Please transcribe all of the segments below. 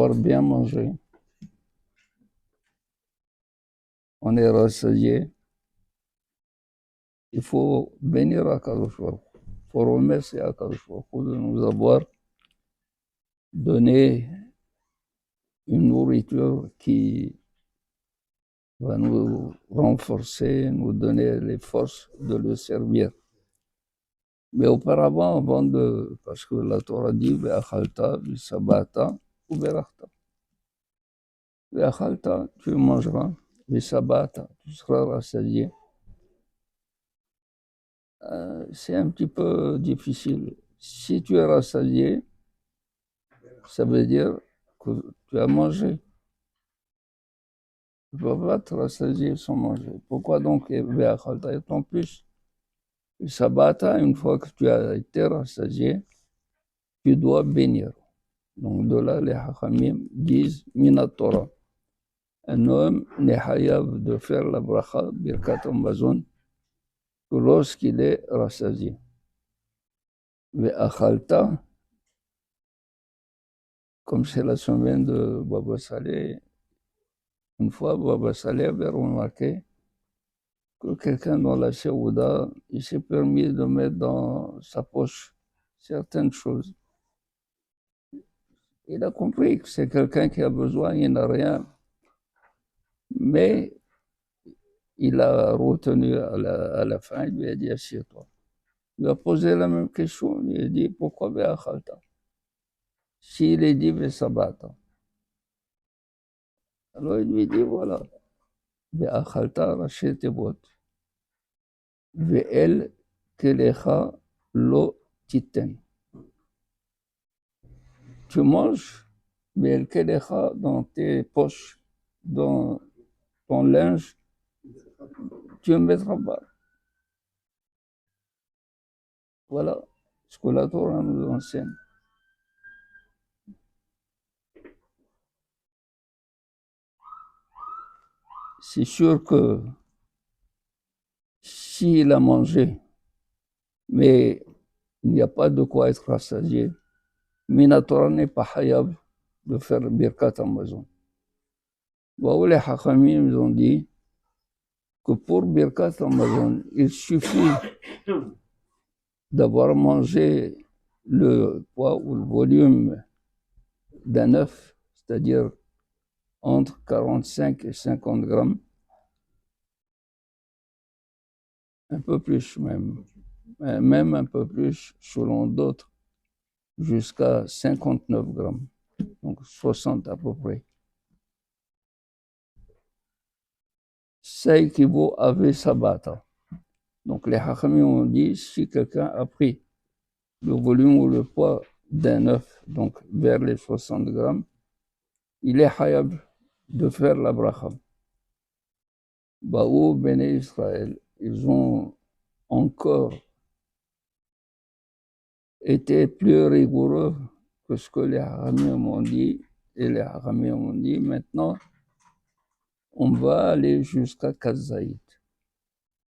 Pour bien manger, on est rassasié. Il faut bénir Akadosh Baruch Hu. Il faut remercier Akadosh Baruch Hu de nous avoir donné une nourriture qui va nous renforcer, nous donner les forces de le servir. Mais auparavant, parce que la Torah dit, Ve'achalta, Ve'sabata, ou Ve'rachta. Ve'achalta, tu mangeras, Ve'sabata, tu seras rassasié. C'est un petit peu difficile. Si tu es rassasié, ça veut dire que tu as mangé. Tu ne peux pas te rassasier sans manger. Pourquoi donc Ve'achalta? Et en plus, Sabata, une fois que tu as été rassasié, tu dois bénir. Donc de là, les Hachamim disent Mina Torah. Un homme n'est hayav de faire la bracha, Birkat Amazon, que lorsqu'il est rassasié. Ve'achalta, comme c'est la semaine de Baba Saleh, une fois Baba Saleh avait remarqué que quelqu'un dans la Séouda, il s'est permis de mettre dans sa poche certaines choses. Il a compris que c'est quelqu'un qui a besoin, il n'a rien. Mais il a retenu à la fin, il lui a dit assieds-toi. Il lui a posé la même question, il lui a dit pourquoi Ve'achalta? S'il est dit Ve'sabata. Alors il lui dit voilà, Ve'achalta rachet tevot. Ve'el kelecha lo titen. Tu manges, Ve'el kelecha dans tes poches, dans ton linge, tu ne mettras pas. Voilà ce que la Torah nous enseigne. C'est sûr que s'il a mangé, mais il n'y a pas de quoi être rassasié, Minatora n'est pas hayab de faire Birkat Amazon. Les Hachamim ont dit que pour Birkat Amazon, il suffit d'avoir mangé le poids ou le volume d'un œuf, c'est-à-dire entre 45 et 50 grammes, un peu plus même un peu plus selon d'autres, jusqu'à 59 grammes, donc 60 à peu près. Ça équivaut à Vesabata. Donc les Hachamim ont dit, si quelqu'un a pris le volume ou le poids d'un œuf, donc vers les 60 grammes, il est hayab de faire la bracha. Baou Béné Israël, ils ont encore été plus rigoureux que ce que les Hachamim ont dit, et les Hachamim ont dit, maintenant, on va aller jusqu'à Kazaït.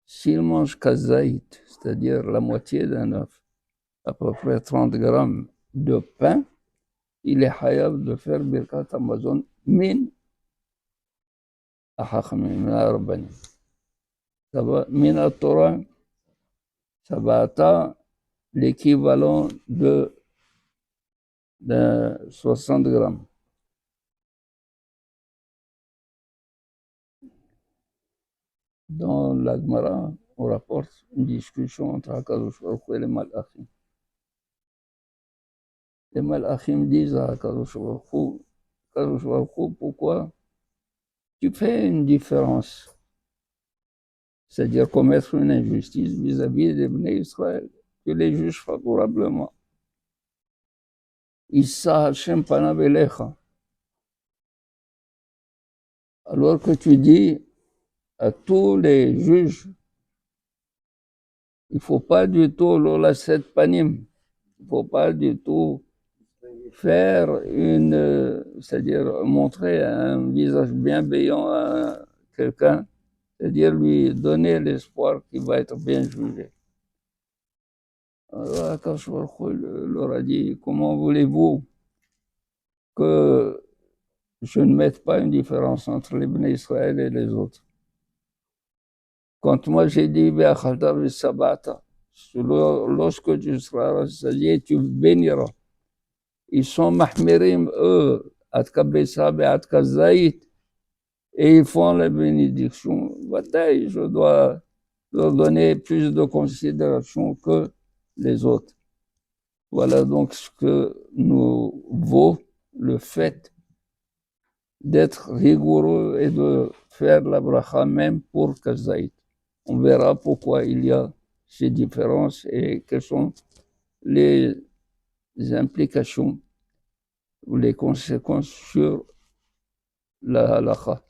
S'il mange Kazaït, c'est-à-dire la moitié d'un œuf, à peu près 30 grammes de pain, il est hayab de faire Birkat Amazon min Hachamim, min Arbanim. Ça va, min Torah, ça va atteindre l'équivalent de 60 grammes. Dans la Gemara, on rapporte une discussion entre Hakadosh Baruch Hu et les Malachim. Les Malachim disent à Hakadosh Baruch Hu, pourquoi tu fais une différence, c'est-à-dire commettre une injustice vis-à-vis des Bnei Israël, tu les juges favorablement. Issa Hashem panav elecha. Alors que tu dis à tous les juges, il ne faut pas du tout l'ola set panim, il ne faut pas du tout faire c'est-à-dire montrer un visage bienveillant à quelqu'un, c'est-à-dire lui donner l'espoir qu'il va être bien jugé. Alors, Akash Baruch Hu leur a dit, comment voulez-vous que je ne mette pas une différence entre les Bnei Israël et les autres. Quand moi j'ai dit, lorsque tu seras rassasié, tu béniras. Ils sont mahmirim, eux, et ils font la bénédiction. Je dois leur donner plus de considération que les autres. Voilà donc ce que nous vaut le fait d'être rigoureux et de faire la bracha même pour Kazaït. On verra pourquoi il y a ces différences et quelles sont les implications ou les conséquences sur la halakha.